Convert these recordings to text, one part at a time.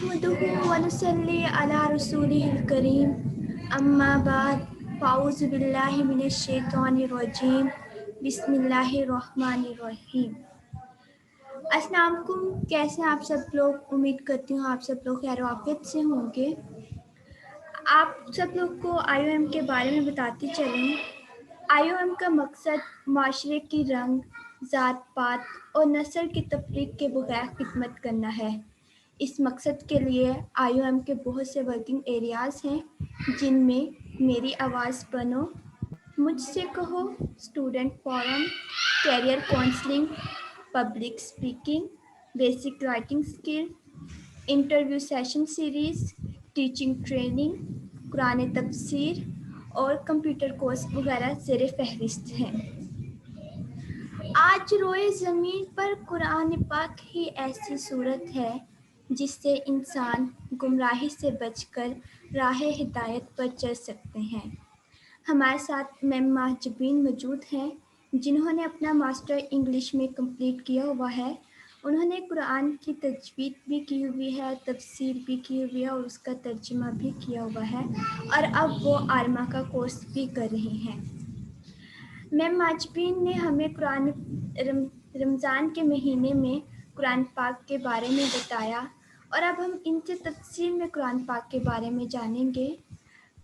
نحمده ونصلي على رسوله الكريم اما بعد فاعوذ باللہ من الشیطان الرجیم بسم اللہ الرحمن الرحیم۔ السلام علیکم، کیسے ہیں آپ سب لوگ؟ امید کرتی ہوں آپ سب لوگ خیر و عافیت سے ہوں گے۔ آپ سب لوگ کو آئی او ایم کے بارے میں بتاتی چلیں۔ آئی او ایم کا مقصد معاشرے کی رنگ، ذات پات اور نسل کی تفریق کے بغیر خدمت کرنا ہے۔ اس مقصد کے لیے آئی او ایم کے بہت سے ورکنگ ایریاز ہیں، جن میں میری آواز بنو، مجھ سے کہو، student forum, career counselling, public speaking, basic writing skill, interview session series, teaching training, Quran تفسیر اور کمپیوٹر کورس وغیرہ زیر فہرست ہیں۔ آج روئے زمین پر قرآن پاک ہی ایسی صورت ہے جس سے انسان گمراہی سے بچ کر راہ ہدایت پر چل سکتے ہیں۔ ہمارے ساتھ میم ماہجبین موجود ہیں جنہوں نے اپنا ماسٹر انگلش میں کمپلیٹ کیا ہوا ہے۔ انہوں نے قرآن کی تجوید بھی کی ہوئی ہے، تفسیر بھی کی ہوئی ہے اور اس کا ترجمہ بھی کیا ہوا ہے، اور اب وہ عالمہ کا کورس بھی کر رہی ہیں۔ میم ماہجبین نے ہمیں رمضان کے مہینے میں قرآن پاک کے بارے میں بتایا، اور اب ہم ان سے تفصیل میں قرآن پاک کے بارے میں جانیں گے۔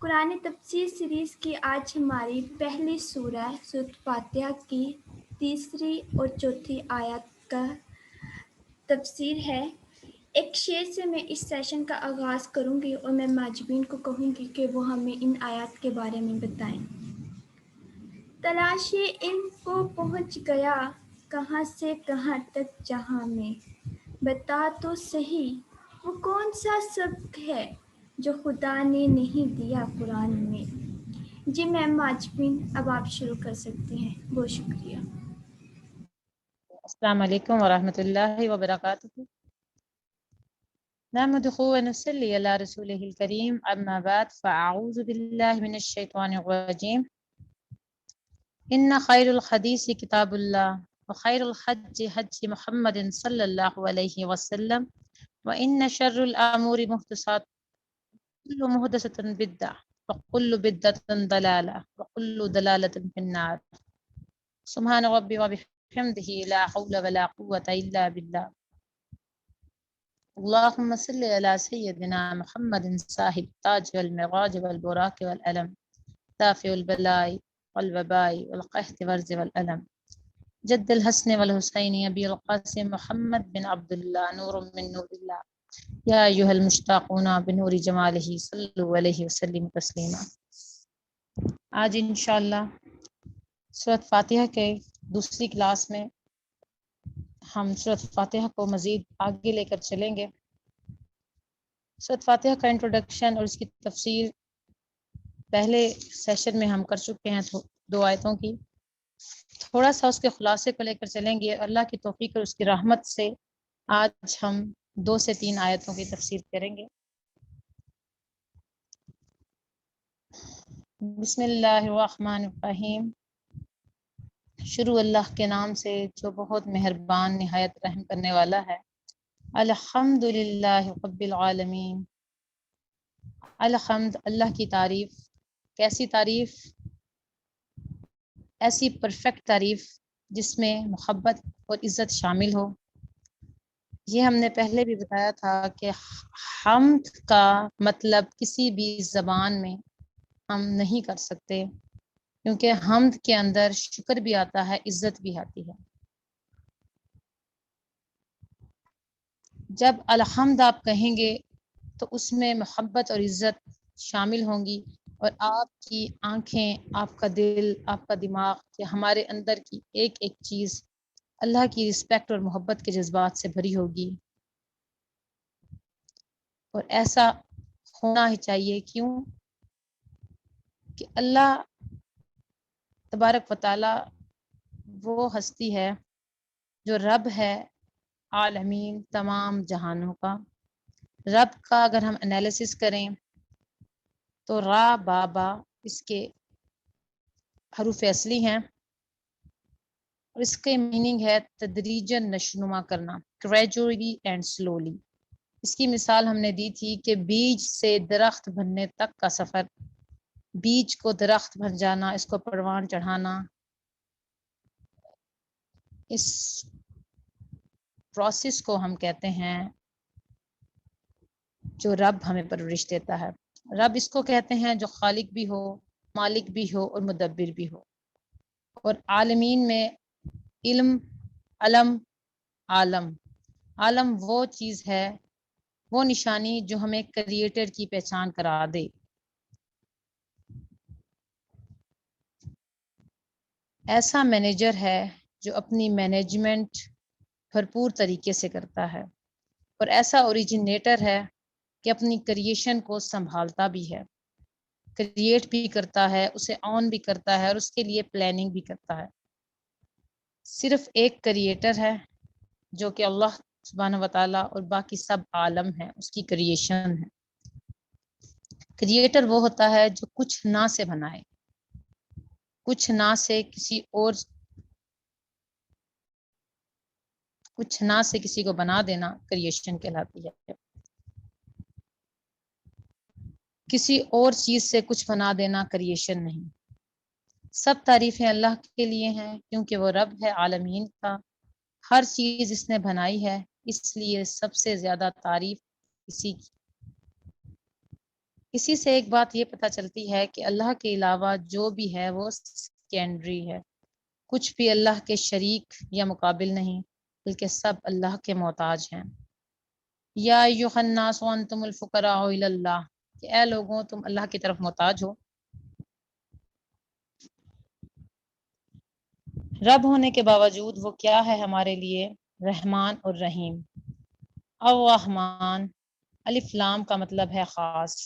قرآن تفسیر سیریز کی آج ہماری پہلی سورہ فاتحہ کی تیسری اور چوتھی آیات کا تفسیر ہے۔ ایک شعر سے میں اس سیشن کا آغاز کروں گی اور میں ماہجبین کو کہوں گی کہ وہ ہمیں ان آیات کے بارے میں بتائیں۔ تلاش علم کو پہنچ گیا کہاں سے کہاں تک جہاں میں، بتا تو صحیح وہ کون سا سبق ہے جو خدا نے نہیں دیا قرآن میں۔ جی میم ماہجبین، اب آپ شروع کر سکتی ہیں، بہت شکریہ۔ السلام علیکم ورحمۃ اللہ وبرکاتہ۔ نحمده ونصلي على رسوله الكريم اما بعد فاعوذ بالله من الشيطان الرجيم ان خير الحديث كتاب الله وخير الحج حج محمد صلى الله عليه وسلم وان شر الامور محدثات كل محدثة بدعة وكل بدعة ضلالة وكل ضلالة في النار سبحان ربي وبحمده لا حول ولا قوة الا بالله اللهم صل على سيدنا محمد صاحب التاج والمعراج والبراق والألم دافع البلاء والوباء والقحط والرز والألم جد الحسن والحسين أبي القاسم محمد بن عبد الله نور من نور الله يا أيها المشتاقون بنور جماله صلوا عليه وسلم تسليما۔ آج انشاءاللہ سورۃ فاتحہ کے دوسری کلاس میں ہم سورۃ فاتحہ کو مزید آگے لے کر چلیں گے۔ سورۃ فاتحہ کا انٹروڈکشن اور اس کی تفسیر پہلے سیشن میں ہم کر چکے ہیں 2 آیتوں کی۔ تھوڑا سا اس کے خلاصے کو لے کر چلیں گے۔ اللہ کی توفیق اور اس کی رحمت سے آج ہم 2 سے 3 آیتوں کی تفسیر کریں گے۔ بسم اللہ الرحمن الرحیم۔ شروع اللہ کے نام سے جو بہت مہربان نہایت رحم کرنے والا ہے۔ الحمد للہ رب العالمین۔ الحمد، اللہ کی تعریف۔ کیسی تعریف؟ ایسی پرفیکٹ تعریف جس میں محبت اور عزت شامل ہو۔ یہ ہم نے پہلے بھی بتایا تھا کہ حمد کا مطلب کسی بھی زبان میں ہم نہیں کر سکتے، کیونکہ حمد کے اندر شکر بھی آتا ہے، عزت بھی آتی ہے۔ جب الحمد آپ کہیں گے تو اس میں محبت اور عزت شامل ہوں گی، اور آپ کی آنکھیں، آپ کا دل، آپ کا دماغ، کہ ہمارے اندر کی ایک ایک چیز اللہ کی رسپیکٹ اور محبت کے جذبات سے بھری ہوگی۔ اور ایسا ہونا ہی چاہیے، کیوں کہ اللہ تبارک و تعالی وہ ہستی ہے جو رب ہے عالمین، تمام جہانوں کا۔ رب کا اگر ہم انالیسس کریں تو را بابا اس کے حروف اصلی ہیں، اور اس کے میننگ ہے تدریجاً نشونما کرنا، گریجولی اینڈ سلولی۔ اس کی مثال ہم نے دی تھی کہ بیج سے درخت بننے تک کا سفر، بیج کو درخت بن جانا، اس کو پروان چڑھانا، اس پروسیس کو ہم کہتے ہیں جو رب ہمیں پرورش دیتا ہے۔ رب اس کو کہتے ہیں جو خالق بھی ہو، مالک بھی ہو اور مدبر بھی ہو۔ اور عالمین میں علم، علم، عالم، عالم وہ چیز ہے، وہ نشانی جو ہمیں کریٹر کی پہچان کرا دے۔ ایسا مینیجر ہے جو اپنی مینجمنٹ بھرپور طریقے سے کرتا ہے، اور ایسا اوریجنیٹر ہے کہ اپنی کریشن کو سنبھالتا بھی ہے، کریٹ بھی کرتا ہے، اسے آن بھی کرتا ہے اور اس کے لیے پلاننگ بھی کرتا ہے۔ صرف ایک کریٹر ہے جو کہ اللہ سبحانہ وتعالیٰ، اور باقی سب عالم ہے اس کی کریشن ہے۔ کریٹر وہ ہوتا ہے جو کچھ نہ سے بنائے، کچھ نہ سے کسی کو بنا دینا کریشن کہلاتی ہے۔ کسی اور چیز سے کچھ بنا دینا کریشن نہیں۔ سب تعریفیں اللہ کے لیے ہیں کیونکہ وہ رب ہے عالمین کا، ہر چیز اس نے بنائی ہے، اس لیے سب سے زیادہ تعریف اسی کی۔ اسی سے ایک بات یہ پتہ چلتی ہے کہ اللہ کے علاوہ جو بھی ہے وہ سیکنڈری ہے، کچھ بھی اللہ کے شریک یا مقابل نہیں، بلکہ سب اللہ کے محتاج ہیں۔ یا ایھا الناس انتم الفقراء الی اللہ، کہ اے لوگوں تم اللہ کی طرف محتاج ہو۔ رب ہونے کے باوجود وہ کیا ہے ہمارے لیے؟ رحمان اور رحیم۔ الرحمن، الف لام کا مطلب ہے خاص۔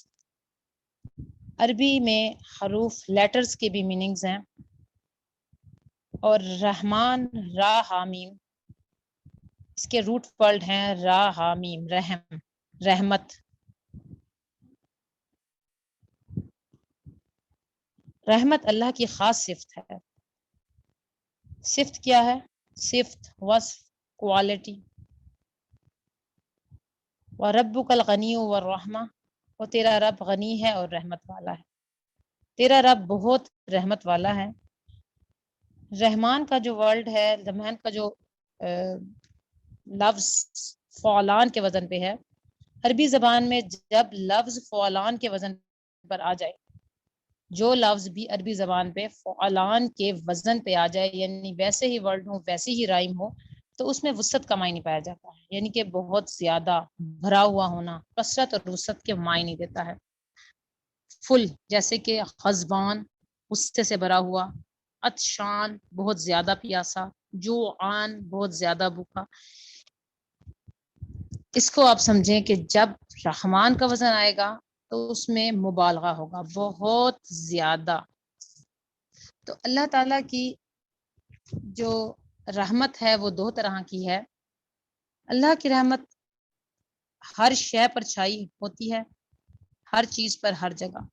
عربی میں حروف لیٹرز کے بھی میننگز ہیں، اور رحمان را ہا میم، اس کے روٹ ورڈ ہیں را ہا میم، رحم، رحمت۔ رحمت اللہ کی خاص صفت ہے۔ صفت کیا ہے؟ صفت، وصف، کوالٹی۔ وَرَبُّكَ الْغَنِيُّ وَالرَّحْمَةُ، اور تیرا رب غنی ہے اور رحمت والا ہے، تیرا رب بہت رحمت والا ہے۔ رحمان کا جو ورڈ ہے، رحمان کا جو لفظ فعلان کے وزن پہ ہے، عربی زبان میں جب لفظ فعلان کے وزن پر آ جائے، جو لفظ بھی عربی زبان پہ فعلان کے وزن پہ آ جائے، یعنی ویسے ہی ورڈ ہو، ویسے ہی رائم ہو، تو اس میں وسعت کا معنی پایا جاتا ہے، یعنی کہ بہت زیادہ بھرا ہوا ہونا، کثرت اور وسعت کے معنی دیتا ہے۔ فل، جیسے کہ غضبان، غصے سے بھرا ہوا، عطشان، بہت زیادہ پیاسا، جوعان، بہت زیادہ بھوکا۔ اس کو آپ سمجھیں کہ جب رحمان کا وزن آئے گا تو اس میں مبالغہ ہوگا، بہت زیادہ۔ تو اللہ تعالیٰ کی جو رحمت ہے وہ دو طرح کی ہے۔ اللہ کی رحمت ہر شے پر چھائی ہوتی ہے، ہر چیز پر، ہر جگہ۔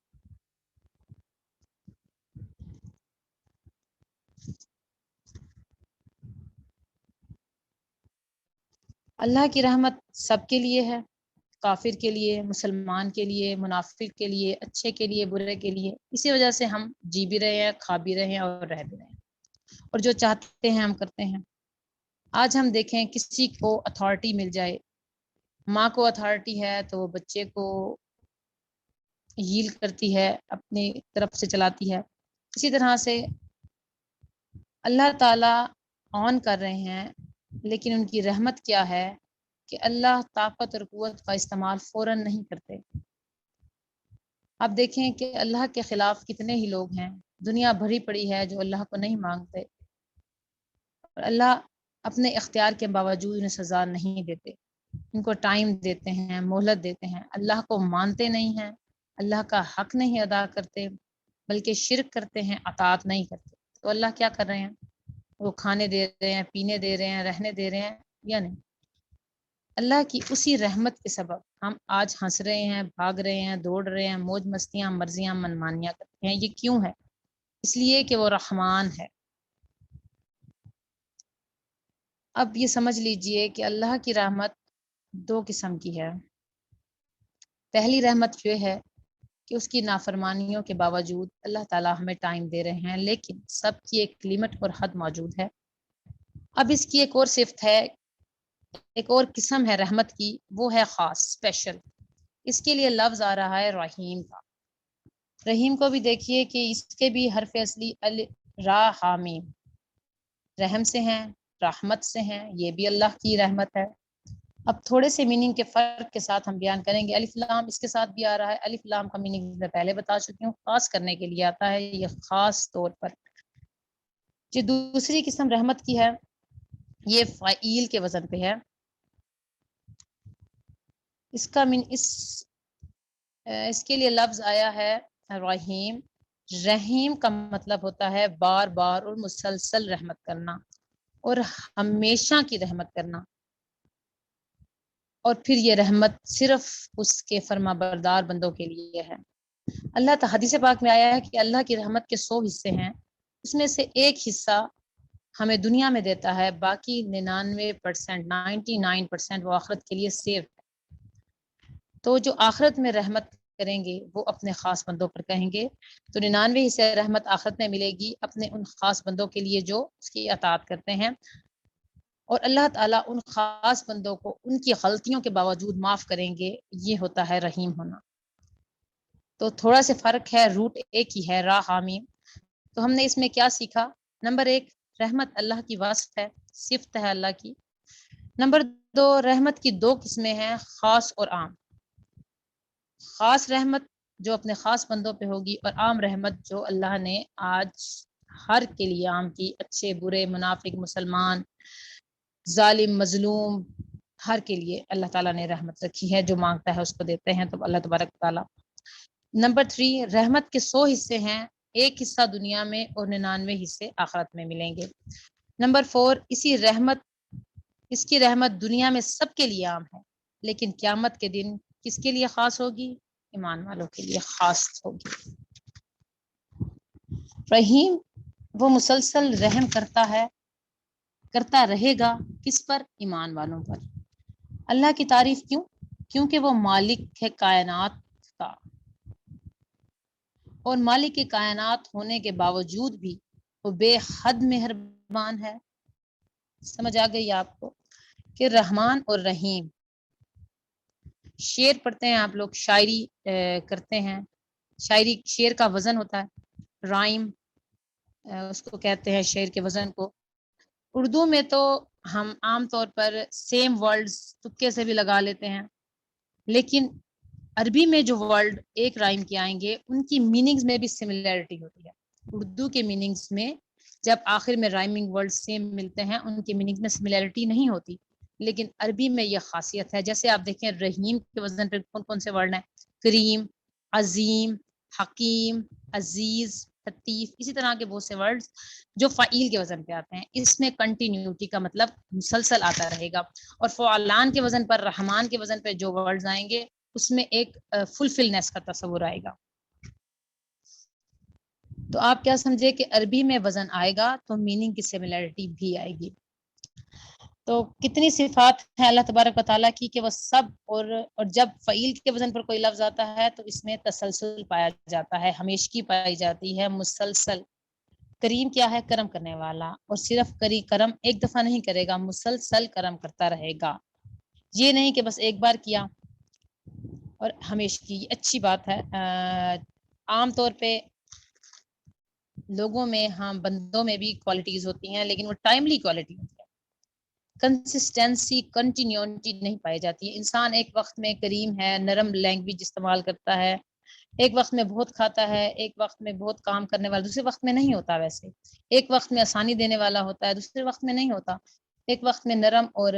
اللہ کی رحمت سب کے لیے ہے، کافر کے لیے، مسلمان کے لیے، منافق کے لیے، اچھے کے لیے، برے کے لیے۔ اسی وجہ سے ہم جی بھی رہے ہیں، کھا بھی رہے ہیں اور رہ بھی رہے ہیں، اور جو چاہتے ہیں ہم کرتے ہیں۔ آج ہم دیکھیں کسی کو اتھارٹی مل جائے، ماں کو اتھارٹی ہے تو وہ بچے کو ہیل کرتی ہے، اپنی طرف سے چلاتی ہے۔ اسی طرح سے اللہ تعالیٰ آن کر رہے ہیں، لیکن ان کی رحمت کیا ہے کہ اللہ طاقت اور قوت کا استعمال فوراً نہیں کرتے۔ آپ دیکھیں کہ اللہ کے خلاف کتنے ہی لوگ ہیں، دنیا بھری پڑی ہے جو اللہ کو نہیں مانگتے، اور اللہ اپنے اختیار کے باوجود انہیں سزا نہیں دیتے، ان کو ٹائم دیتے ہیں، مہلت دیتے ہیں۔ اللہ کو مانتے نہیں ہیں، اللہ کا حق نہیں ادا کرتے، بلکہ شرک کرتے ہیں، اطاعت نہیں کرتے۔ تو اللہ کیا کر رہے ہیں؟ وہ کھانے دے رہے ہیں، پینے دے رہے ہیں، رہنے دے رہے ہیں یا نہیں؟ اللہ کی اسی رحمت کے سبب ہم آج ہنس رہے ہیں، بھاگ رہے ہیں، دوڑ رہے ہیں، موج مستیاں، مرضیاں، منمانیاں کرتے ہیں۔ یہ کیوں ہے؟ اس لیے کہ وہ رحمان ہے۔ اب یہ سمجھ لیجئے کہ اللہ کی رحمت دو قسم کی ہے۔ پہلی رحمت یہ ہے کہ اس کی نافرمانیوں کے باوجود اللہ تعالیٰ ہمیں ٹائم دے رہے ہیں، لیکن سب کی ایک لمٹ اور حد موجود ہے۔ اب اس کی ایک اور صفت ہے، ایک اور قسم ہے رحمت کی، وہ ہے خاص، اسپیشل۔ اس کے لیے لفظ آ رہا ہے رحیم کا۔ رحیم کو بھی دیکھیے کہ اس کے بھی حرف اصلی را حامیم، رحم سے ہیں، رحمت سے ہیں، یہ بھی اللہ کی رحمت ہے۔ اب تھوڑے سے میننگ کے فرق کے ساتھ ہم بیان کریں گے۔ الف لام اس کے ساتھ بھی آ رہا ہے، الف لام کا میننگ میں پہلے بتا چکی ہوں، خاص کرنے کے لیے آتا ہے، یہ خاص طور پر۔ جو دوسری قسم رحمت کی ہے یہ فعیل کے وزن پہ ہے۔ اس کا اس کے لیے لفظ آیا ہے رحیم۔ رحیم کا مطلب ہوتا ہے بار بار اور مسلسل رحمت کرنا، اور ہمیشہ کی رحمت کرنا، اور پھر یہ رحمت صرف اس کے فرما بردار بندوں کے لیے ہے۔ اللہ حدیث پاک میں آیا ہے کہ اللہ کی رحمت کے 100 حصے ہیں، اس میں سے ایک حصہ ہمیں دنیا میں دیتا ہے، باقی 99% وہ آخرت کے لیے سیو ہے۔ تو جو آخرت میں رحمت کریں گے وہ اپنے خاص بندوں پر کہیں گے، تو 99 حصے رحمت آخرت میں ملے گی اپنے ان خاص بندوں کے لیے جو اس کی اطاعت کرتے ہیں، اور اللہ تعالیٰ ان خاص بندوں کو ان کی غلطیوں کے باوجود معاف کریں گے۔ یہ ہوتا ہے رحیم ہونا۔ تو تھوڑا سے فرق ہے، روٹ ایک ہی ہے، را حامیم۔ تو ہم نے اس میں کیا سیکھا؟ نمبر 1، رحمت اللہ کی وصف ہے، صفت ہے اللہ کی۔ نمبر 2، رحمت کی 2 قسمیں ہیں، خاص اور عام۔ خاص رحمت جو اپنے خاص بندوں پہ ہوگی، اور عام رحمت جو اللہ نے آج ہر کے لیے عام کی، اچھے برے، منافق مسلمان، ظالم مظلوم، ہر کے لیے اللہ تعالیٰ نے رحمت رکھی ہے، جو مانگتا ہے اس کو دیتے ہیں تو اللہ تبارک تعالیٰ۔ نمبر 3، رحمت کے 100 حصے ہیں، ایک حصہ دنیا میں اور 99 حصے آخرت میں ملیں گے۔ نمبر 4، اس کی رحمت دنیا میں سب کے لیے عام ہے، لیکن قیامت کے دن کس کے لیے خاص ہوگی؟ ایمان والوں کے لیے خاص ہوگی۔ رحیم وہ مسلسل رحم کرتا رہے گا، کس پر؟ ایمان والوں پر۔ اللہ کی تعریف کیوں؟ کیونکہ وہ مالک ہے کائنات کا، اور مالک کی کائنات ہونے کے باوجود بھی وہ بے حد مہربان ہے۔ سمجھ آ گئی آپ کو کہ رحمان اور رحیم؟ شعر پڑھتے ہیں آپ لوگ، شاعری کرتے ہیں، شعر کا وزن ہوتا ہے، رائم اس کو کہتے ہیں، شعر کے وزن کو۔ اردو میں تو ہم عام طور پر سیم ورڈز تکے سے بھی لگا لیتے ہیں، لیکن عربی میں جو ورڈ ایک رائم کے آئیں گے ان کی میننگز میں بھی سملیرٹی ہوتی ہے۔ اردو کے میننگز میں جب آخر میں رائمنگ ورڈ سیم ملتے ہیں ان کی میننگز میں سملیرٹی نہیں ہوتی، لیکن عربی میں یہ خاصیت ہے۔ جیسے آپ دیکھیں رحیم کے وزن پہ کون کون سے ورڈ ہیں؟ کریم، عظیم، حکیم، عزیز، لطیف، اسی طرح کے بہت سے ورڈز جو فعیل کے وزن پہ آتے ہیں۔ اس میں کنٹینیوٹی کا مطلب مسلسل آتا رہے گا، اور فعلان کے وزن پر، رحمان کے وزن پہ جو ورڈز آئیں گے اس میں ایک فلفلنس کا تصور آئے گا۔ تو آپ کیا سمجھے کہ عربی میں وزن آئے گا تو میننگ کی سملیرٹی بھی آئے گی۔ تو کتنی صفات ہیں اللہ تبارک و تعالیٰ کی کہ وہ سب، اور جب فعیل کے وزن پر کوئی لفظ آتا ہے تو اس میں تسلسل پایا جاتا ہے، ہمیشگی پائی جاتی ہے، مسلسل۔ کریم کیا ہے؟ کرم کرنے والا، اور صرف کرم ایک دفعہ نہیں کرے گا، مسلسل کرم کرتا رہے گا، یہ نہیں کہ بس ایک بار کیا اور ہمیشگی۔ اچھی بات ہے۔ عام طور پہ لوگوں میں، ہاں بندوں میں بھی کوالٹیز ہوتی ہیں، لیکن وہ ٹائملی کوالٹی ہوتی ہے، کنسسٹنسی، کنٹینیوٹی نہیں پائی جاتی ہے۔ انسان ایک وقت میں کریم ہے، نرم لینگویج استعمال کرتا ہے، ایک وقت میں بہت کھاتا ہے، ایک وقت میں بہت کام کرنے والا، دوسرے وقت میں نہیں ہوتا۔ ویسے ایک وقت میں آسانی دینے والا ہوتا ہے، دوسرے وقت میں نہیں ہوتا۔ ایک وقت میں نرم اور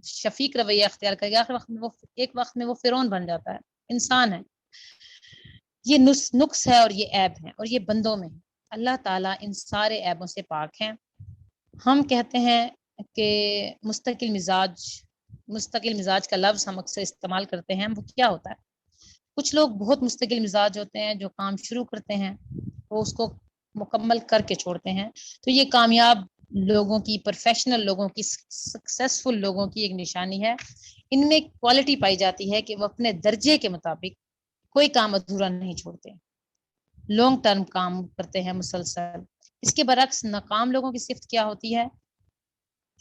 شفیق رویہ اختیار کرے گا، ایک وقت میں وہ فرعون بن جاتا ہے۔ انسان ہے، یہ نقص ہے اور یہ عیب ہے، اور یہ بندوں میں ہے۔ اللہ تعالیٰ ان سارے عیبوں سے پاک ہیں۔ ہم کہتے ہیں کہ مستقل مزاج کا لفظ ہم اکثر استعمال کرتے ہیں، وہ کیا ہوتا ہے؟ کچھ لوگ بہت مستقل مزاج ہوتے ہیں، جو کام شروع کرتے ہیں وہ اس کو مکمل کر کے چھوڑتے ہیں، تو یہ کامیاب لوگوں کی، پروفیشنل لوگوں کی، سکسیسفل لوگوں کی ایک نشانی ہے. ان میں کوالٹی پائی جاتی ہے کہ وہ اپنے درجے کے مطابق کوئی کام ادھورا نہیں چھوڑتے، لانگ ٹرم کام کرتے ہیں مسلسل. اس کے برعکس ناکام لوگوں کی صفت کیا ہوتی ہے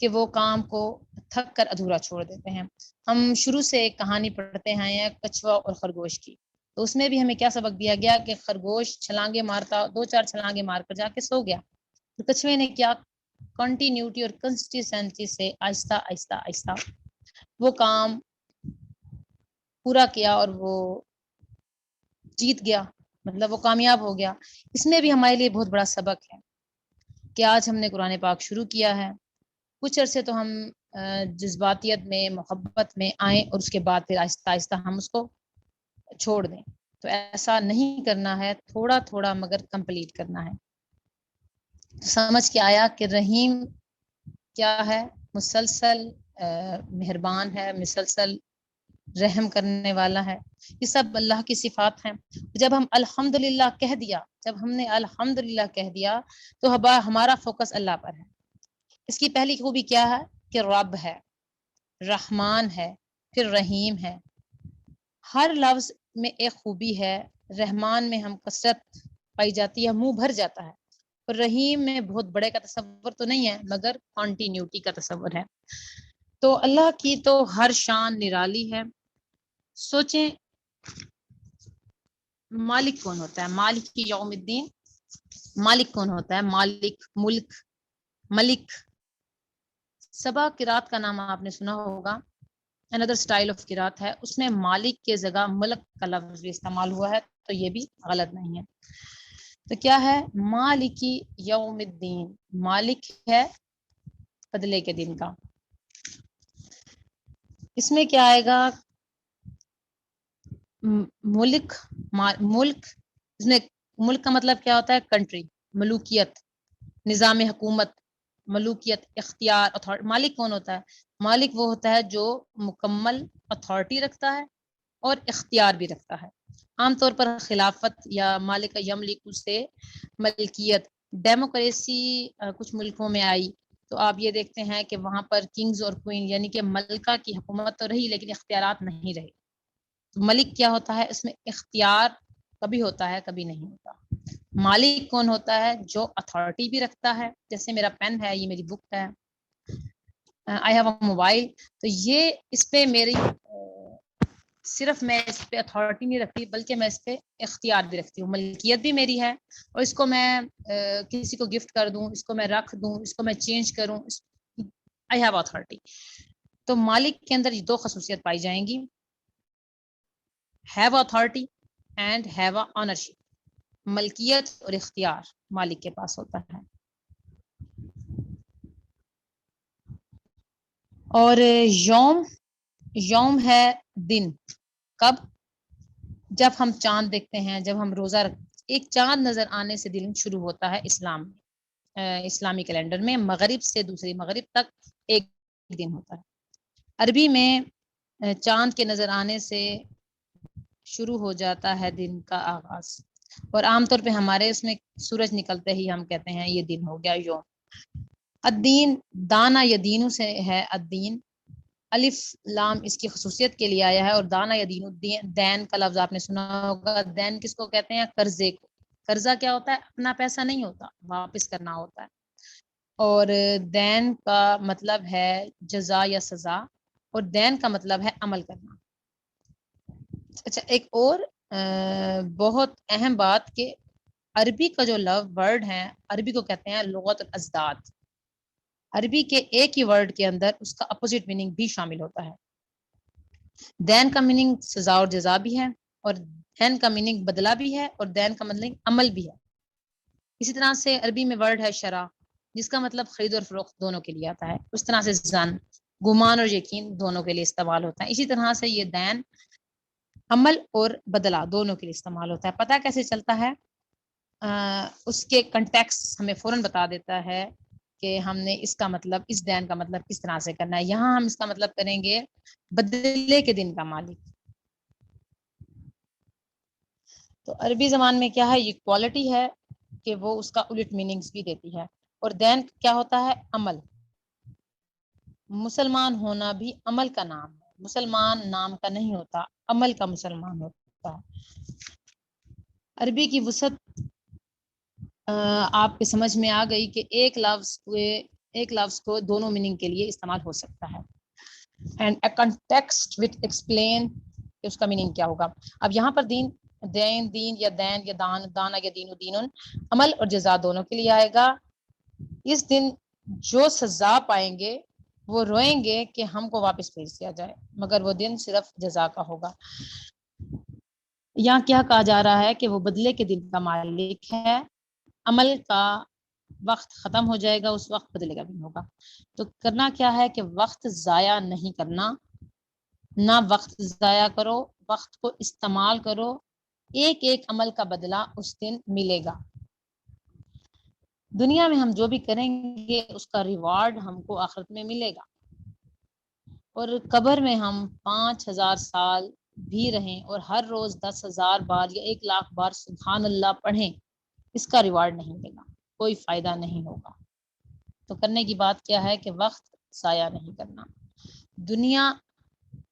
کہ وہ کام کو تھک کر ادھورا چھوڑ دیتے ہیں. ہم شروع سے ایک کہانی پڑھتے ہیں کچھوا اور خرگوش کی، تو اس میں بھی ہمیں کیا سبق دیا گیا کہ خرگوش چھلانگے مارتا، 2-4 چھلانگے مار کر جا کے سو گیا. تو کچھوے نے کیا، کنٹینیوٹی اور کنسسٹنسی سے آہستہ آہستہ آہستہ وہ کام پورا کیا اور وہ جیت گیا، مطلب وہ کامیاب ہو گیا. اس میں بھی ہمارے لیے بہت بڑا سبق ہے کہ آج ہم نے قرآن پاک شروع کیا ہے، کچھ عرصے تو ہم جذباتیت میں، محبت میں آئیں اور اس کے بعد پھر آہستہ آہستہ ہم اس کو چھوڑ دیں. تو ایسا نہیں کرنا ہے، تھوڑا تھوڑا مگر کمپلیٹ کرنا ہے. سمجھ کے آیا کہ رحیم کیا ہے، مسلسل مہربان ہے، مسلسل رحم کرنے والا ہے. یہ سب اللہ کی صفات ہیں. جب ہم الحمدللہ کہہ دیا، جب ہم نے الحمدللہ کہہ دیا تو ہمارا فوکس اللہ پر ہے. اس کی پہلی خوبی کیا ہے کہ رب ہے، رحمان ہے، پھر رحیم ہے. ہر لفظ میں ایک خوبی ہے. رحمان میں ہم کثرت پائی جاتی ہے، منہ بھر جاتا ہے. اور رحیم میں بہت بڑے کا تصور تو نہیں ہے مگر کنٹینیوٹی کا تصور ہے. تو اللہ کی تو ہر شان نرالی ہے. سوچیں مالک کون ہوتا ہے، مالک کی یوم الدین. مالک کون ہوتا ہے، مالک، ملک، ملک. سبا قرات کا نام آپ نے سنا ہوگا، another style of قرات ہے، اس میں مالک کے جگہ ملک کا لفظ بھی استعمال ہوا ہے، تو یہ بھی غلط نہیں ہے. تو کیا ہے، مالکی یوم الدین، مالک ہے بدلے کے دن کا. اس میں کیا آئے گا، ملک، ملک. اس میں ملک کا مطلب کیا ہوتا ہے، کنٹری، ملوکیت، نظام حکومت، ملوکیت، اختیار. مالک کون ہوتا ہے، مالک وہ ہوتا ہے جو مکمل اتھارٹی رکھتا ہے اور اختیار بھی رکھتا ہے. عام طور پر خلافت یا مالک یملک سے ملکیت، ڈیموکریسی کچھ ملکوں میں آئی تو آپ یہ دیکھتے ہیں کہ وہاں پر کنگز اور کوئن یعنی کہ ملکہ کی حکومت تو رہی لیکن اختیارات نہیں رہے. ملک کیا ہوتا ہے، اس میں اختیار کبھی ہوتا ہے کبھی نہیں ہوتا. مالک کون ہوتا ہے، جو اتھارٹی بھی رکھتا ہے، جیسے میرا پین ہے، یہ میری بک ہے، آئی ہیو اے موبائل. تو یہ اس پہ میری صرف میں اس پہ اتھارٹی نہیں رکھتی بلکہ میں اس پہ اختیار بھی رکھتی ہوں. ملکیت بھی میری ہے اور اس کو میں کسی کو گفٹ کر دوں، اس کو میں رکھ دوں، اس کو میں چینج کروں، آئی ہیو اتھارٹی. تو مالک کے اندر یہ دو خصوصیت پائی جائیں گی، have authority and have ownership. ملکیت اور اختیار مالک کے پاس ہوتا ہے. اور یوم ہے دن. کب، جب ہم چاند دیکھتے ہیں، جب ہم روزہ ایک چاند نظر آنے سے دن شروع ہوتا ہے اسلام میں، اسلامی کیلنڈر میں. مغرب سے دوسری مغرب تک ایک دن ہوتا ہے. عربی میں چاند کے نظر آنے سے شروع ہو جاتا ہے دن کا آغاز، اور عام طور پہ ہمارے اس میں سورج نکلتے ہی ہم کہتے ہیں یہ دن ہو گیا یوم. الدین، دانا یا دینو سے ہے الدین. الف لام اس کی خصوصیت کے لیے آیا ہے، اور دانا یا دینو، دین کا لفظ آپ نے سنا ہوگا. دین کس کو کہتے ہیں، قرضے کو. قرضہ کیا ہوتا ہے، اپنا پیسہ نہیں ہوتا، واپس کرنا ہوتا ہے. اور دین کا مطلب ہے جزا یا سزا، اور دین کا مطلب ہے عمل کرنا. اچھا، ایک اور بہت اہم بات کہ عربی کا جو ورڈ ہے، عربی کو کہتے ہیں لغت الازداد. عربی کے ایک ہی ورڈ کے اندر اس کا اپوزٹ میننگ بھی شامل ہوتا ہے. دین کا میننگ سزا اور جزا بھی ہے، اور دین کا میننگ بدلہ بھی ہے، اور دین کا مطلب عمل بھی ہے. اسی طرح سے عربی میں ورڈ ہے شرع، جس کا مطلب خرید اور فروخت دونوں کے لیے آتا ہے. اس طرح سے زن، گمان اور یقین دونوں کے لیے استعمال ہوتا ہے. اسی طرح سے یہ دین عمل اور بدلہ دونوں کے لیے استعمال ہوتا ہے. پتہ کیسے چلتا ہے، اس کے کنٹیکسٹ ہمیں فوراً بتا دیتا ہے کہ ہم نے اس کا مطلب، اس دین کا مطلب کس طرح سے کرنا ہے. یہاں ہم اس کا مطلب کریں گے بدلے کے دن کا مالک. تو عربی زبان میں کیا ہے، یہ کوالٹی ہے کہ وہ اس کا الٹ میننگز بھی دیتی ہے. اور دین کیا ہوتا ہے؟ عمل. مسلمان ہونا بھی عمل کا نام ہے، مسلمان نام کا نہیں ہوتا، عمل کا مسلمان ہوتا ہے. عربی کی وسعت آپ کے سمجھ میں آ گئی کہ ایک لفظ کو دونوں میننگ کے لیے استعمال ہو سکتا ہے. And a context which explain کہ اس کا میننگ کیا ہوگا. اب یہاں پر دین یا دین یا دانا یا دینن عمل اور جزا دونوں کے لیے آئے گا. اس دن جو سزا پائیں گے وہ روئیں گے کہ ہم کو واپس بھیج دیا جائے، مگر وہ دن صرف جزا کا ہوگا. یہاں کیا کہا جا رہا ہے کہ وہ بدلے کے دن کا مالک ہے، عمل کا وقت ختم ہو جائے گا، اس وقت بدلے کا دن ہوگا. تو کرنا کیا ہے کہ وقت ضائع نہیں کرنا، نہ وقت ضائع کرو، وقت کو استعمال کرو. ایک ایک عمل کا بدلہ اس دن ملے گا. دنیا میں ہم جو بھی کریں گے اس کا ریوارڈ ہم کو آخرت میں ملے گا. اور قبر میں ہم 5000 سال بھی رہیں اور ہر روز 10,000 بار یا 1,00,000 بار سبحان اللہ پڑھیں، اس کا ریوارڈ نہیں ملے گا، کوئی فائدہ نہیں ہوگا. تو کرنے کی بات کیا ہے کہ وقت ضائع نہیں کرنا. دنیا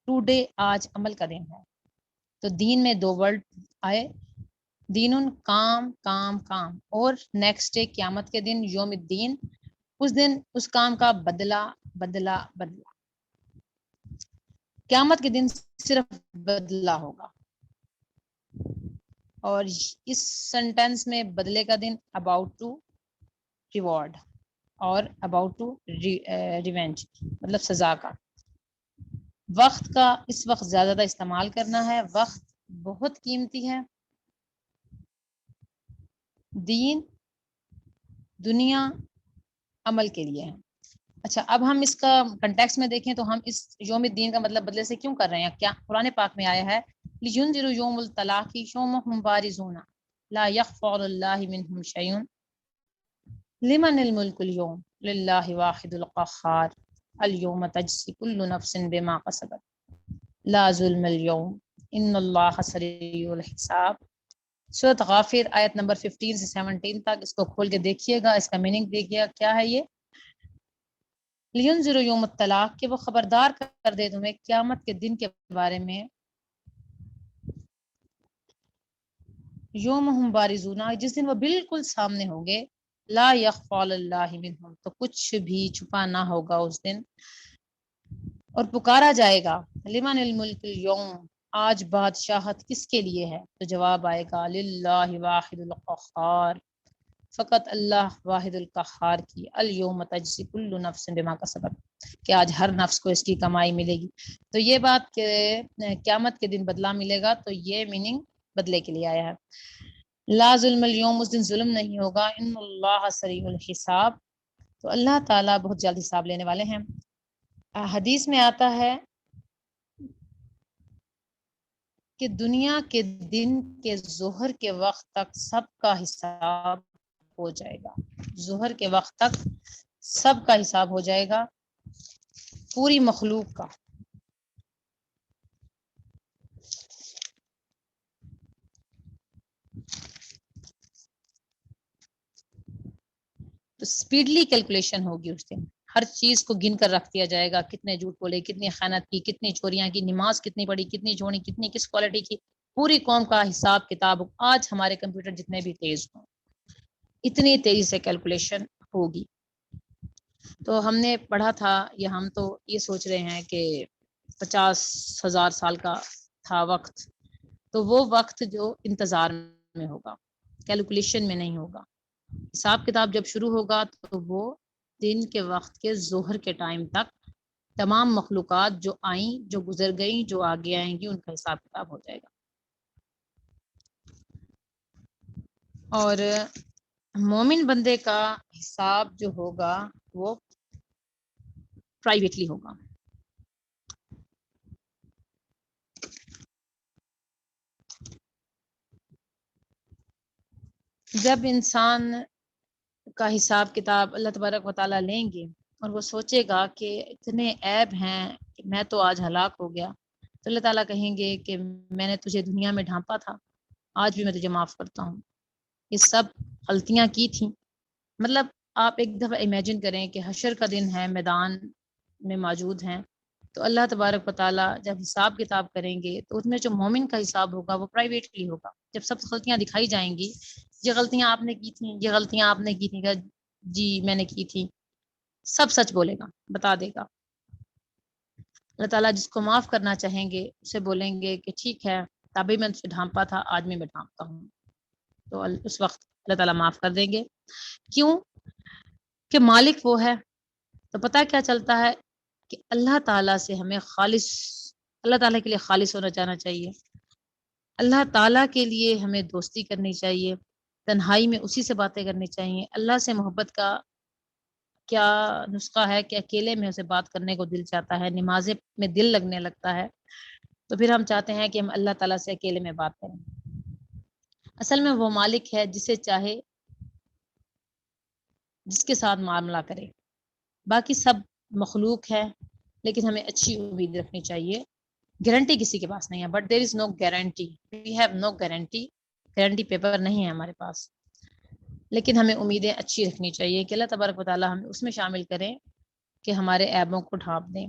ٹوڈے آج عمل کا دن ہے. تو دین میں 2 ورڈ آئے، دینن کام کام کام، اور نیکسٹ ڈے قیامت کے دن یوم الدین، اس دن اس کام کا بدلہ بدلہ بدلہ. قیامت کے دن صرف بدلہ ہوگا. اور اس سینٹینس میں بدلے کا دن اباؤٹ ٹو ریوارڈ اور اباؤٹ ٹو ریونج مطلب سزا کا. وقت کا اس وقت زیادہ استعمال کرنا ہے، وقت بہت قیمتی ہے. دین دنیا عمل کے لیے ہے. اچھا، اب ہم اس کا کنٹیکس میں دیکھیں تو ہم اس یوم الدین کا مطلب بدلے سے کیوں کر رہے ہیں؟ کیا قرآن پاک میں آیا ہے لِيُنذِرُوا يَوْمَ الطَّلَاقِ يَوْمَ هُمْ بَارِزُونَ لَا يَخْفَى عَلَى اللَّهِ مِنْهُمْ شَيْءٌ لِمَنِ الْمُلْكُ الْيَوْمَ لِلَّهِ الْوَاحِدِ الْقَهَّارِ الْيَوْمَ تَجْزِي كُلُّ نَفْسٍ بِمَا كَسَبَتْ لَا ظُلْمَ الْيَوْمَ إِنَّ اللَّهَ سَرِيعُ الْحِسَابِ. سورۃ غافر آیت نمبر 15 سے 17 تک، اس کو کھول کے دیکھیے گا، اس کا میننگ دیکھیے گا کیا ہے. یہ لِيُنذِرُوا يَوْمَ الطَّلَاقِ کہ وہ خبردار کر دے تمہیں قیامت کے دن کے بارے میں. یوم ہم بارزون، جس دن وہ بالکل سامنے ہوں گے. لا یخفی علی اللہ منہم، تو کچھ بھی چھپا نہ ہوگا اس دن. اور پکارا جائے گا لمن الملک اليوم، آج بادشاہت کس کے لیے ہے؟ تو جواب آئے گا للہ واحد القہار، فقط اللہ واحد القہار کی. الیوم تجزی کل نفس بما کسبت، کہ آج ہر نفس کو اس کی کمائی ملے گی. تو یہ بات کہ قیامت کے دن بدلہ ملے گا، تو یہ میننگ بدلے کے لیے آیا ہے. لا ظلم اليوم، اس دن ظلم نہیں ہوگا. ان اللہ سریع الحساب، تو اللہ تعالیٰ بہت جلد حساب لینے والے ہیں. حدیث میں آتا ہے کہ دنیا کے دن کے ظہر کے وقت تک سب کا حساب ہو جائے گا. ظہر کے وقت تک سب کا حساب ہو جائے گا، پوری مخلوق کا. تو سپیڈلی کیلکولیشن ہوگی اس دن، ہر چیز کو گن کر رکھ دیا جائے گا، کتنے جھوٹ بولے، کتنی خیانت کی، کتنی چوریاں کی، نماز کتنی پڑھی، کتنی چھوڑی، کتنی کس کوالٹی کی. پوری قوم کا حساب کتاب. آج ہمارے کمپیوٹر جتنے بھی تیز ہوں، اتنی تیزی سے کیلکولیشن ہوگی. تو ہم نے پڑھا تھا، یا ہم تو یہ سوچ رہے ہیں کہ 50,000 سال کا تھا وقت، تو وہ وقت جو انتظار میں ہوگا، کیلکولیشن میں نہیں ہوگا. حساب کتاب جب شروع ہوگا تو وہ دن کے وقت کے ظہر کے ٹائم تک تمام مخلوقات جو آئیں، جو گزر گئیں، جو آگے آئیں گی، ان کا حساب کتاب ہو جائے گا. اور مومن بندے کا حساب جو ہوگا وہ پرائیویٹلی ہوگا. جب انسان کا حساب کتاب اللہ تبارک و تعالیٰ لیں گے اور وہ سوچے گا کہ اتنے عیب ہیں کہ میں تو آج ہلاک ہو گیا، تو اللہ تعالیٰ کہیں گے کہ میں نے تجھے دنیا میں ڈھانپا تھا، آج بھی میں تجھے معاف کرتا ہوں. یہ سب غلطیاں کی تھیں، مطلب آپ ایک دفعہ امیجن کریں کہ حشر کا دن ہے، میدان میں موجود ہیں، تو اللہ تبارک و تعالیٰ جب حساب کتاب کریں گے تو اس میں جو مومن کا حساب ہوگا وہ پرائیویٹلی ہوگا. جب سب غلطیاں دکھائی جائیں گی، یہ غلطیاں آپ نے کی تھیں، یہ غلطیاں آپ نے کی تھیں، جی میں نے کی تھی، سب سچ بولے گا، بتا دے گا. اللہ تعالیٰ جس کو معاف کرنا چاہیں گے اسے بولیں گے کہ ٹھیک ہے، تبھی میں تجھے ڈھانپا تھا، آج میں ڈھانپتا ہوں. تو اس وقت اللہ تعالیٰ معاف کر دیں گے. کیوں؟ کہ مالک وہ ہے. تو پتہ کیا چلتا ہے کہ اللہ تعالیٰ سے ہمیں خالص، اللہ تعالیٰ کے لیے خالص ہونا چاہنا چاہیے. اللہ تعالیٰ کے لیے ہمیں دوستی کرنی چاہیے، تنہائی میں اسی سے باتیں کرنی چاہیے. اللہ سے محبت کا کیا نسخہ ہے کہ اکیلے میں اسے بات کرنے کو دل چاہتا ہے، نمازیں میں دل لگنے لگتا ہے. تو پھر ہم چاہتے ہیں کہ ہم اللہ تعالیٰ سے اکیلے میں بات کریں. اصل میں وہ مالک ہے جسے چاہے جس کے ساتھ معاملہ کرے. باقی سب مخلوق ہے، لیکن ہمیں اچھی امید رکھنی چاہیے. گارنٹی کسی کے پاس نہیں ہے، but there is no guarantee, we have no guarantee. Guarantee paper نہیں ہے ہمارے پاس، لیکن ہمیں امیدیں اچھی رکھنی چاہیے کہ اللہ تبارک و تعالیٰ ہمیں اس میں شامل کریں کہ ہمارے عیبوں کو ڈھانپ دیں.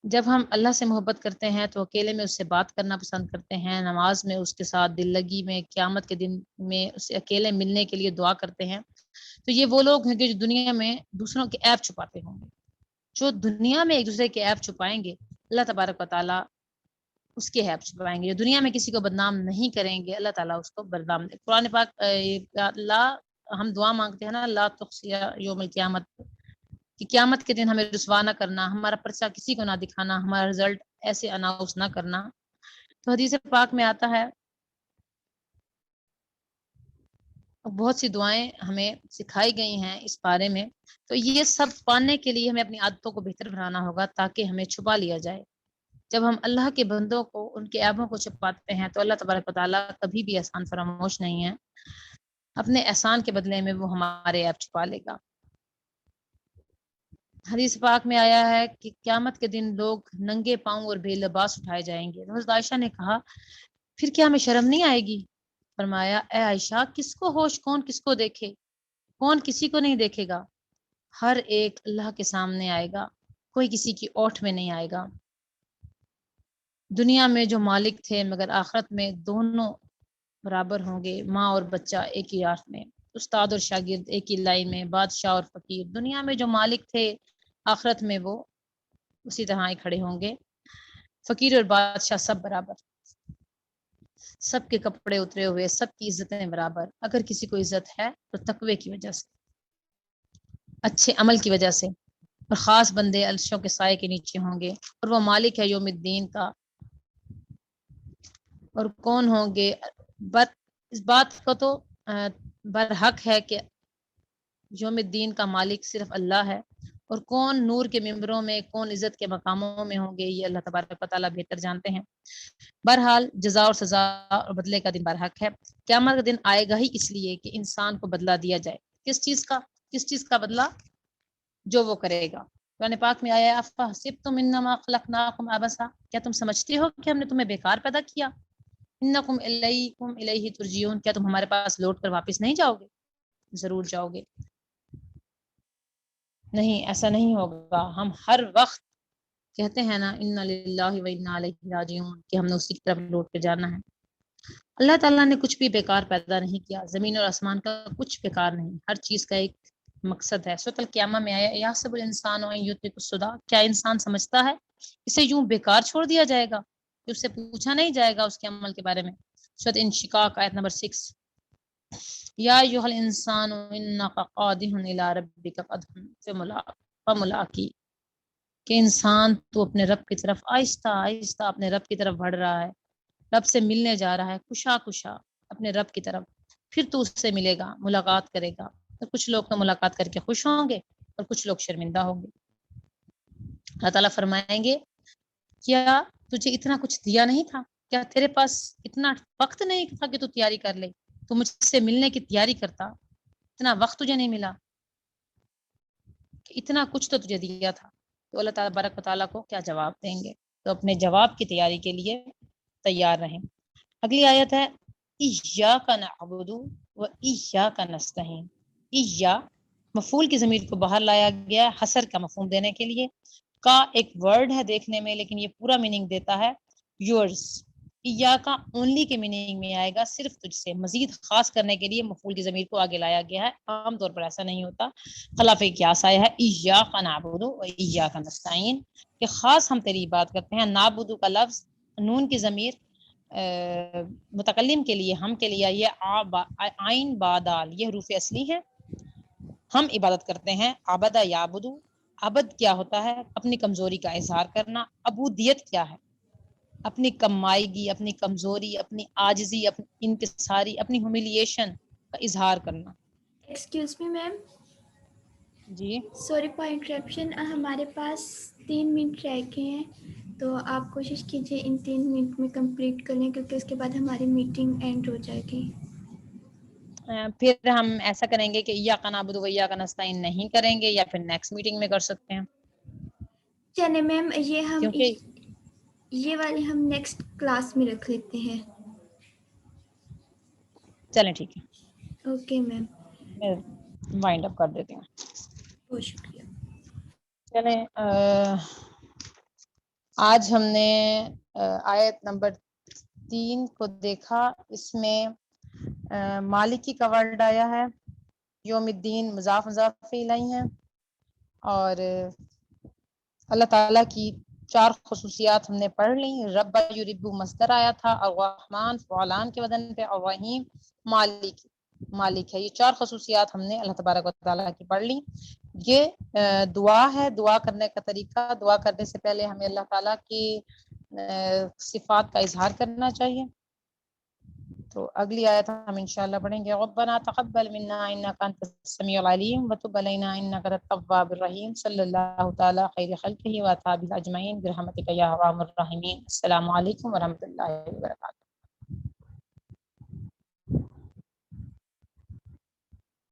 جب ہم اللہ سے محبت کرتے ہیں تو اکیلے میں اس سے بات کرنا پسند کرتے ہیں، نماز میں اس کے ساتھ دل لگی میں، قیامت کے دن میں اسے اکیلے ملنے کے لیے دعا کرتے ہیں. تو یہ وہ لوگ ہیں کہ جو دنیا میں دوسروں کے عیب چھپاتے ہوں گے. جو دنیا میں ایک دوسرے کے عیب چھپائیں گے اللہ تبارک و تعالیٰ اس کے عیب چھپائیں گے. جو دنیا میں کسی کو بدنام نہیں کریں گے اللہ تعالیٰ اس کو بدنام دے. قرآن پاک اللہ ہم دعا مانگتے ہیں نا، اللہ تخزیا یوم القیامت، کہ قیامت کے دن ہمیں رسوا نہ کرنا، ہمارا پرچہ کسی کو نہ دکھانا، ہمارا رزلٹ ایسے اناؤنس نہ کرنا. تو حدیث پاک میں آتا ہے، بہت سی دعائیں ہمیں سکھائی گئی ہیں اس بارے میں. تو یہ سب پانے کے لیے ہمیں اپنی عادتوں کو بہتر بنانا ہوگا تاکہ ہمیں چھپا لیا جائے. جب ہم اللہ کے بندوں کو ان کے عیبوں کو چھپاتے ہیں تو اللہ تبارک و تعالیٰ کبھی بھی احسان فراموش نہیں ہے. اپنے احسان کے بدلے میں وہ ہمارے عیب چھپا لے گا. حدیث پاک میں آیا ہے کہ قیامت کے دن لوگ ننگے پاؤں اور بے لباس اٹھائے جائیں گے. حضرت عائشہ نے کہا پھر کیا ہمیں شرم نہیں آئے گی؟ فرمایا اے عائشہ، کس کو ہوش، کون کس کو دیکھے، کون کسی کو نہیں دیکھے گا. ہر ایک اللہ کے سامنے آئے گا، کوئی کسی کی اوٹ میں نہیں آئے گا. دنیا میں جو مالک تھے مگر آخرت میں دونوں برابر ہوں گے. ماں اور بچہ ایک ہی آنکھ میں، استاد اور شاگرد ایک ہی لائن میں، بادشاہ اور فقیر. دنیا میں جو مالک تھے آخرت میں وہ اسی طرح ہی کھڑے ہوں گے. فقیر اور بادشاہ سب برابر، سب کے کپڑے اترے ہوئے، سب کی عزتیں برابر. اگر کسی کو عزت ہے تو تقوی کی وجہ سے، اچھے عمل کی وجہ سے. اور خاص بندے عرشوں کے سائے کے نیچے ہوں گے. اور وہ مالک ہے یوم الدین کا. اور کون ہوں گے، اس بات کو تو برحق ہے کہ یوم الدین کا مالک صرف اللہ ہے. اور کون نور کے ممبروں میں، کون عزت کے مقاموں میں ہوں گے، یہ اللہ تبارک و تعالیٰ بہتر جانتے ہیں. بہرحال جزا اور سزا اور بدلے کا دن برحق ہے. قیامت کا دن آئے گا ہی اس لیے کہ انسان کو بدلہ دیا جائے. کس چیز کا بدلہ؟ جو وہ کرے گا. قرآن پاک میں آیا ہے افحسبتم انما خلقناکم عبثا، کیا تم سمجھتے ہو کہ ہم نے تمہیں بیکار پیدا کیا؟ انکم الیہ ترجعون، کیا تم ہمارے پاس لوٹ کر واپس نہیں جاؤ گے؟ ضرور جاؤ گے. نہیں، ایسا نہیں ہوگا. ہم ہر وقت کہتے ہیں نا انا للہ و انا الیہ راجعون، کہ ہم نے اسی کی طرف لوٹ کے جانا ہے. اللہ تعالیٰ نے کچھ بھی بیکار پیدا نہیں کیا. زمین اور آسمان کا کچھ بیکار نہیں، ہر چیز کا ایک مقصد ہے. سورۃ القیامہ میں آیا یحسب الانسان ان یترک السدی، کیا انسان سمجھتا ہے اسے یوں بیکار چھوڑ دیا جائے گا، کہ اس سے پوچھا نہیں جائے گا اس کے عمل کے بارے میں. سورۃ انشقاق آیت نمبر 6. یا ایھا الانسان انک قادح الی ربک قدحا فملاقی، کہ انسان تو اپنے رب کی طرف آہستہ آہستہ اپنے رب کی طرف بڑھ رہا ہے، رب سے ملنے جا رہا ہے، کشا کشا اپنے رب کی طرف. پھر تو اس سے ملے گا، ملاقات کرے گا. تو کچھ لوگ تو ملاقات کر کے خوش ہوں گے اور کچھ لوگ شرمندہ ہوں گے. اللہ تعالیٰ فرمائیں گے کیا تجھے اتنا کچھ دیا نہیں تھا؟ کیا تیرے پاس اتنا وقت نہیں تھا کہ تو تیاری کر لے، تو مجھ سے ملنے کی تیاری کرتا؟ اتنا وقت تجھے نہیں ملا کہ اتنا کچھ تو تجھے دیا تھا. تو اللہ تعالیٰ بارک و تعالیٰ کو کیا جواب دیں گے؟ تو اپنے جواب کی تیاری کے لیے تیار رہیں. اگلی آیت ہے ایاک نعبد و ایاک نستعین، اییا مفعول کی ضمیر کو باہر لایا گیا ہے حصر کا مفہوم دینے کے لیے. کا ایک ورڈ ہے دیکھنے میں لیکن یہ پورا میننگ دیتا ہے یورز. یا کا اونلی کے میننگ میں آئے گا صرف تجھ سے. مزید خاص کرنے کے لیے مفعول کی ضمیر کو آگے لایا گیا ہے. عام طور پر ایسا نہیں ہوتا. خلاف قیاس آیا ہے ایاک نعبد و ایاک نستعین کہ خاص ہم تیری عبادت کرتے ہیں. نعبد کا لفظ نون کی ضمیر متکلم کے لیے ہم کے لیے یہ عین با دال یہ حروف اصلی ہیں. ہم عبادت کرتے ہیں. عبد یعبدو. عبد کیا ہوتا ہے؟ اپنی کمزوری کا اظہار کرنا. عبودیت کیا ہے؟ اپنی کمائیگی، اپنی کمزوری، اپنی عاجزی، اپنی انکساری، اپنی ہیوملیشن کا اظہار کرنا. ایکسکیوز می میم، جی سوری فار انٹرپشن. ہمارے پاس 3 منٹ رہ گئے ہیں تو آپ کوشش کیجیے ان 3 منٹ میں کمپلیٹ کر لیں کیونکہ اس کے بعد ہماری میٹنگ اینڈ ہو جائے گی. پھر ہم ایسا کریں گے کہ ایاک نعبد و ایاک نستعین نہیں کریں گے یا پھر نیکسٹ میٹنگ میں کر سکتے ہیں. چلے میم کیونکہ یہ والے ہم نیکسٹ کلاس میں رکھ لیتے ہیں. چلیں ٹھیک ہے، اوکے میم، میں وائنڈ اپ کر دیتی ہوں. بہت شکریہ. چلیں آج ہم نے آیت نمبر 3 کو دیکھا. اس میں مالکی کا ورڈ آیا ہے. یوم الدین مضاف مضاف الیہ ہیں اور اللہ تعالیٰ کی 4 خصوصیات ہم نے پڑھ لی. رب یرب مصدر آیا تھا. الرحمن فعلان کے وزن پہ، الرحیم مالک ہے. یہ 4 خصوصیات ہم نے اللہ تبارک و تعالیٰ کی پڑھ لی. یہ دعا ہے. دعا کرنے کا طریقہ، دعا کرنے سے پہلے ہمیں اللہ تعالیٰ کی صفات کا اظہار کرنا چاہیے. تو اگلی آیت ہم انشاءاللہ پڑھیں گے. ربنا تقبل منا انک انت السمیع العلیم وتب علینا انک انت التواب الرحیم. صلی اللہ تعالی خیر خلقہ و اصحابہ اجمعین برحمتک یا ارحم الراحمین. السلام علیکم ورحمۃ اللہ وبرکاتہ.